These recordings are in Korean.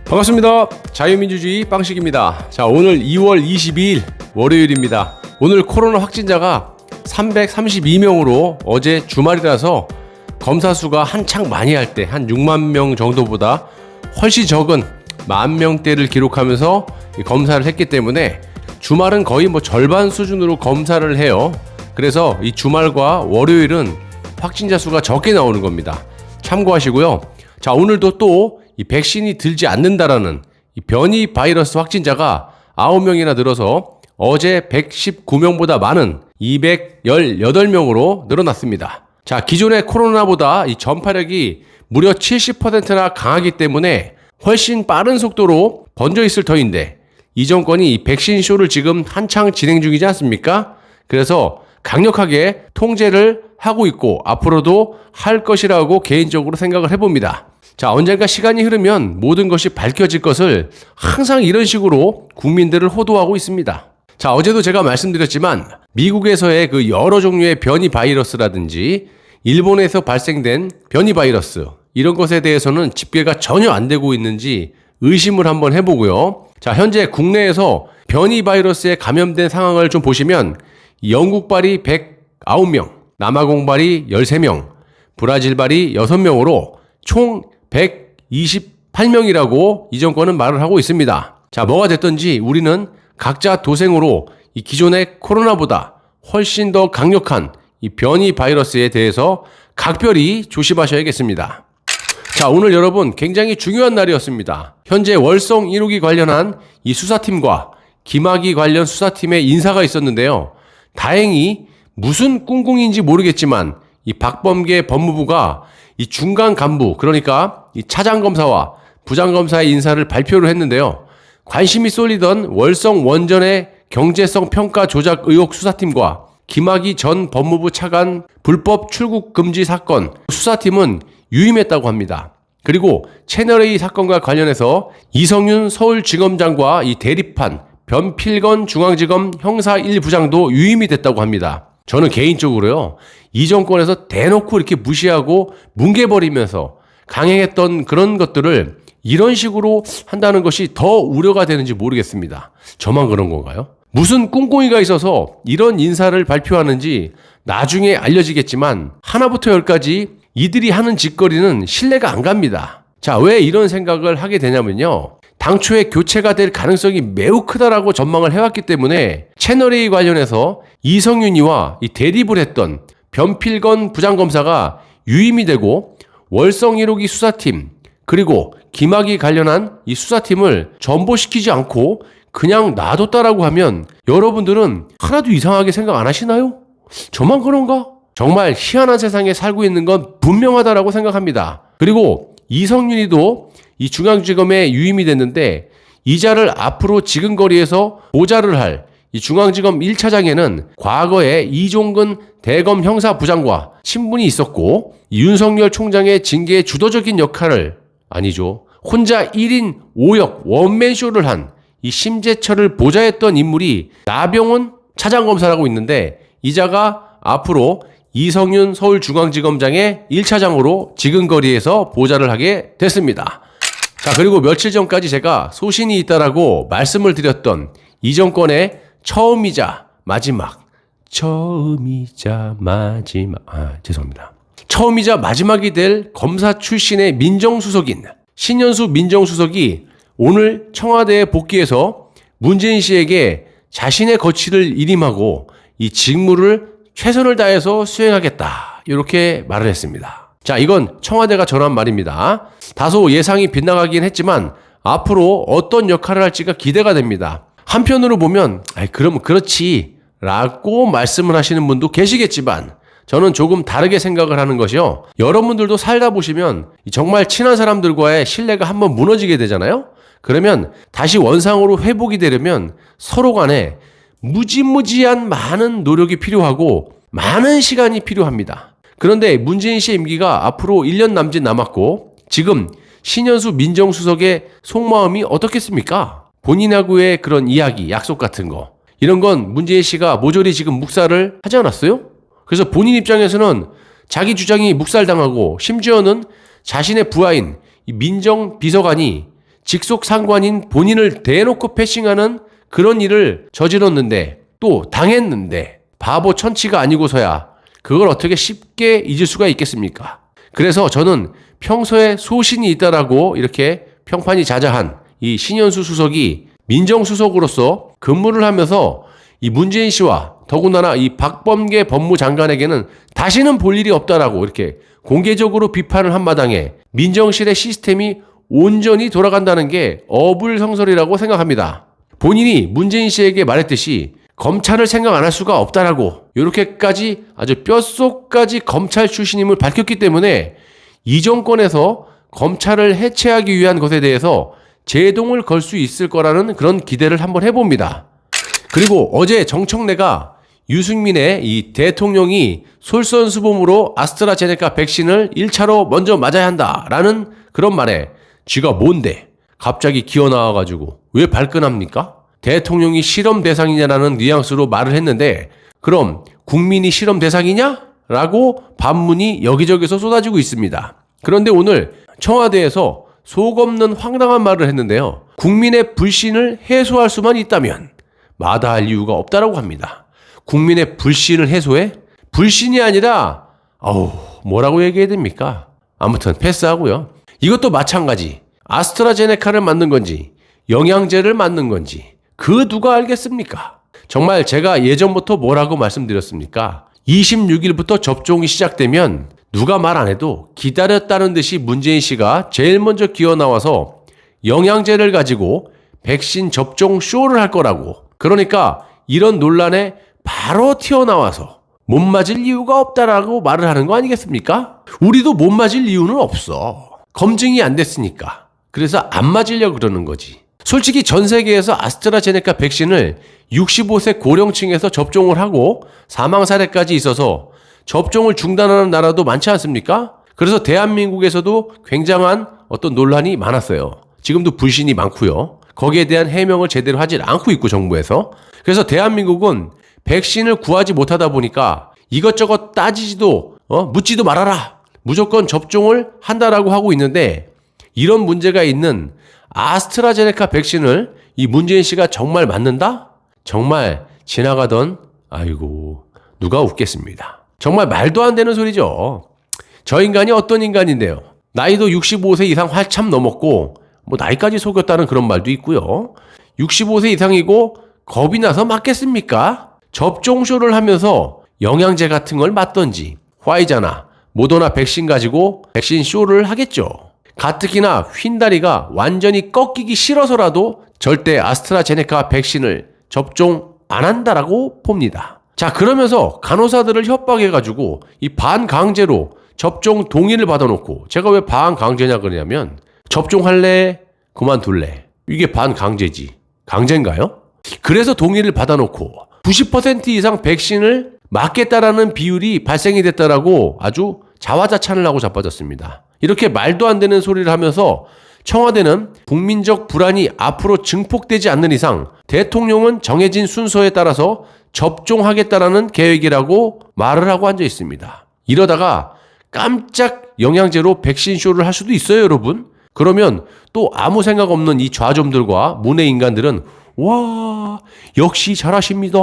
반갑습니다. 자유민주주의 빵식입니다. 자, 오늘 2월 22일 월요일입니다. 오늘 코로나 확진자가 332명으로 어제 주말이라서 검사 수가 한창 많이 할 때 한 6만 명 정도보다 훨씬 적은 10,000명대를 기록하면서 검사를 했기 때문에 주말은 거의 절반 수준으로 검사를 해요. 그래서 이 주말과 월요일은 확진자 수가 적게 나오는 겁니다. 참고하시고요. 자, 오늘도 또 이 백신이 들지 않는다라는 이 변이 바이러스 확진자가 9명이나 늘어서 어제 119명보다 많은 218명으로 늘어났습니다. 자, 기존의 코로나보다 이 전파력이 무려 70%나 강하기 때문에 훨씬 빠른 속도로 번져 있을 터인데 이 정권이 이 백신 쇼를 지금 한창 진행 중이지 않습니까? 그래서 강력하게 통제를 하고 있고 앞으로도 할 것이라고 개인적으로 생각을 해봅니다. 자, 언젠가 시간이 흐르면 모든 것이 밝혀질 것을 항상 이런 식으로 국민들을 호도하고 있습니다. 자, 어제도 제가 말씀드렸지만 미국에서의 그 여러 종류의 변이 바이러스라든지 일본에서 발생된 변이 바이러스 이런 것에 대해서는 집계가 전혀 안 되고 있는지 의심을 한번 해보고요. 자, 현재 국내에서 변이 바이러스에 감염된 상황을 좀 보시면 영국발이 109명, 남아공발이 13명, 브라질발이 6명으로 총 128명이라고 이 정권은 말을 하고 있습니다. 자, 뭐가 됐든지 우리는 각자 도생으로 이 기존의 코로나보다 훨씬 더 강력한 이 변이 바이러스에 대해서 각별히 조심하셔야겠습니다. 자, 오늘 여러분 굉장히 중요한 날이었습니다. 현재 월성 1호기 관련한 이 수사팀과 김학의 관련 수사팀의 인사가 있었는데요. 다행히 무슨 꿍꿍인지 모르겠지만 이 박범계 법무부가 이 중간 간부, 그러니까 이 차장검사와 부장검사의 인사를 발표를 했는데요. 관심이 쏠리던 월성 원전의 경제성 평가 조작 의혹 수사팀과 김학의 전 법무부 차관 불법 출국 금지 사건 수사팀은 유임했다고 합니다. 그리고 채널A 사건과 관련해서 이성윤 서울지검장과 이 대립한 변필건 중앙지검 형사 1부장도 유임이 됐다고 합니다. 저는 개인적으로요, 이 정권에서 대놓고 이렇게 무시하고 뭉개버리면서 강행했던 그런 것들을 이런 식으로 한다는 것이 더 우려가 되는지 모르겠습니다. 저만 그런 건가요? 무슨 꿍꿍이가 있어서 이런 인사를 발표하는지 나중에 알려지겠지만 하나부터 열까지 이들이 하는 짓거리는 신뢰가 안 갑니다. 자, 왜 이런 생각을 하게 되냐면요. 당초에 교체가 될 가능성이 매우 크다라고 전망을 해왔기 때문에 채널A 관련해서 이성윤이와 이 대립을 했던 변필건 부장검사가 유임이 되고 월성 1호기 수사팀 그리고 김학의 관련한 이 수사팀을 전보시키지 않고 그냥 놔뒀다라고 하면 여러분들은 하나도 이상하게 생각 안 하시나요? 저만 그런가? 정말 희한한 세상에 살고 있는 건 분명하다라고 생각합니다. 그리고 이성윤이도 이 중앙지검에 유임이 됐는데 이 자를 앞으로 지근거리에서 보좌를 할 이 중앙지검 1차장에는 과거에 이종근 대검 형사부장과 친분이 있었고 윤석열 총장의 징계에 주도적인 역할을 아니죠. 혼자 1인 5역 원맨쇼를 한 이 심재철을 보좌했던 인물이 나병원 차장검사라고 있는데 이 자가 앞으로 이성윤 서울중앙지검장의 1차장으로 지근거리에서 보좌를 하게 됐습니다. 자, 그리고 며칠 전까지 제가 소신이 있다라고 말씀을 드렸던 이 정권의 처음이자 마지막 처음이자 마지막이 될 검사 출신의 민정수석인 신현수 민정수석이 오늘 청와대에 복귀해서 문재인 씨에게 자신의 거취를 일임하고 이 직무를 최선을 다해서 수행하겠다 이렇게 말을 했습니다. 자, 이건 청와대가 전한 말입니다. 다소 예상이 빗나가긴 했지만 앞으로 어떤 역할을 할지가 기대가 됩니다. 한편으로 보면 그러면 그렇지 라고 말씀을 하시는 분도 계시겠지만 저는 조금 다르게 생각을 하는 것이요. 여러분들도 살다 보시면 정말 친한 사람들과의 신뢰가 한번 무너지게 되잖아요. 그러면 다시 원상으로 회복이 되려면 서로 간에 무지무지한 많은 노력이 필요하고 많은 시간이 필요합니다. 그런데 문재인 씨의 임기가 앞으로 1년 남짓 남았고 지금 신현수 민정수석의 속마음이 어떻겠습니까? 본인하고의 그런 이야기, 약속 같은 거 이런 건 문재인 씨가 모조리 지금 묵살을 하지 않았어요? 그래서 본인 입장에서는 자기 주장이 묵살당하고 심지어는 자신의 부하인 이 민정비서관이 직속 상관인 본인을 대놓고 패싱하는 그런 일을 저질렀는데 또 당했는데 바보 천치가 아니고서야 그걸 어떻게 쉽게 잊을 수가 있겠습니까? 그래서 저는 평소에 소신이 있다라고 이렇게 평판이 자자한 이 신현수 수석이 민정수석으로서 근무를 하면서 이 문재인 씨와 더군다나 이 박범계 법무장관에게는 다시는 볼 일이 없다라고 이렇게 공개적으로 비판을 한 마당에 민정실의 시스템이 온전히 돌아간다는 게 어불성설이라고 생각합니다. 본인이 문재인 씨에게 말했듯이 검찰을 생각 안 할 수가 없다라고 이렇게까지 아주 뼛속까지 검찰 출신임을 밝혔기 때문에 이 정권에서 검찰을 해체하기 위한 것에 대해서 제동을 걸 수 있을 거라는 그런 기대를 한번 해봅니다. 그리고 어제 정청래가 유승민의 이 대통령이 솔선수범으로 아스트라제네카 백신을 1차로 먼저 맞아야 한다라는 그런 말에 쥐가 뭔데 갑자기 기어나와가지고 왜 발끈합니까? 대통령이 실험 대상이냐라는 뉘앙스로 말을 했는데 그럼 국민이 실험 대상이냐? 라고 반문이 여기저기서 쏟아지고 있습니다. 그런데 오늘 청와대에서 속 없는 황당한 말을 했는데요. 국민의 불신을 해소할 수만 있다면 마다할 이유가 없다라고 합니다. 국민의 불신을 해소해? 불신이 아니라 뭐라고 얘기해야 됩니까? 아무튼 패스하고요. 이것도 마찬가지. 아스트라제네카를 맞는 건지 영양제를 맞는 건지 그 누가 알겠습니까? 정말 제가 예전부터 뭐라고 말씀드렸습니까? 26일부터 접종이 시작되면 누가 말 안 해도 기다렸다는 듯이 문재인 씨가 제일 먼저 기어나와서 영양제를 가지고 백신 접종 쇼를 할 거라고. 그러니까 이런 논란에 바로 튀어나와서 못 맞을 이유가 없다라고 말을 하는 거 아니겠습니까? 우리도 못 맞을 이유는 없어. 검증이 안 됐으니까. 그래서 안 맞으려고 그러는 거지. 솔직히 전 세계에서 아스트라제네카 백신을 65세 고령층에서 접종을 하고 사망 사례까지 있어서 접종을 중단하는 나라도 많지 않습니까? 그래서 대한민국에서도 굉장한 어떤 논란이 많았어요. 지금도 불신이 많고요. 거기에 대한 해명을 제대로 하질 않고 있고 정부에서. 그래서 대한민국은 백신을 구하지 못하다 보니까 이것저것 따지지도 묻지도 말아라. 무조건 접종을 한다라고 하고 있는데 이런 문제가 있는 아스트라제네카 백신을 이 문재인 씨가 정말 맞는다? 정말 지나가던 누가 웃겠습니다. 정말 말도 안 되는 소리죠. 저 인간이 어떤 인간인데요. 나이도 65세 이상 한참 넘었고 나이까지 속였다는 그런 말도 있고요. 65세 이상이고 겁이 나서 맞겠습니까? 접종쇼를 하면서 영양제 같은 걸 맞던지 화이자나 모더나 백신 가지고 백신 쇼를 하겠죠. 가뜩이나 휜다리가 완전히 꺾이기 싫어서라도 절대 아스트라제네카 백신을 접종 안 한다라고 봅니다. 자, 그러면서 간호사들을 협박해가지고 이 반강제로 접종 동의를 받아놓고 제가 왜 반강제냐 그러냐면 접종할래? 그만둘래? 이게 반강제지. 강제인가요? 그래서 동의를 받아놓고 90% 이상 백신을 맞겠다라는 비율이 발생이 됐다라고 아주 자화자찬을 하고 자빠졌습니다. 이렇게 말도 안 되는 소리를 하면서 청와대는 국민적 불안이 앞으로 증폭되지 않는 이상 대통령은 정해진 순서에 따라서 접종하겠다라는 계획이라고 말을 하고 앉아 있습니다. 이러다가 깜짝 영양제로 백신 쇼를 할 수도 있어요, 여러분. 그러면 또 아무 생각 없는 이 좌좀들과 문외 인간들은 와, 역시 잘하십니다.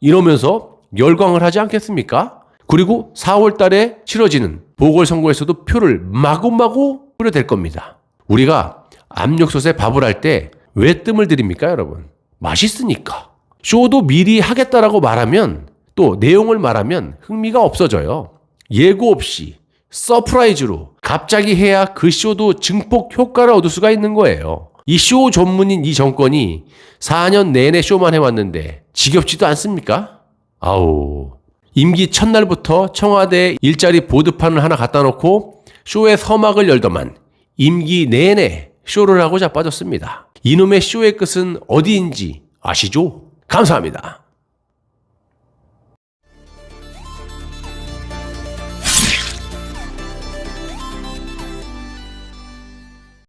이러면서 열광을 하지 않겠습니까? 그리고 4월 달에 치러지는 보궐선거에서도 표를 마구마구 뿌려댈 겁니다. 우리가 압력솥에 밥을 할 때 왜 뜸을 들입니까, 여러분? 맛있으니까. 쇼도 미리 하겠다라고 말하면 또 내용을 말하면 흥미가 없어져요. 예고 없이 서프라이즈로 갑자기 해야 그 쇼도 증폭 효과를 얻을 수가 있는 거예요. 이 쇼 전문인 이 정권이 4년 내내 쇼만 해왔는데 지겹지도 않습니까? 임기 첫날부터 청와대에 일자리 보드판을 하나 갖다 놓고 쇼의 서막을 열더만 임기 내내 쇼를 하고 자빠졌습니다. 이놈의 쇼의 끝은 어디인지 아시죠? 감사합니다.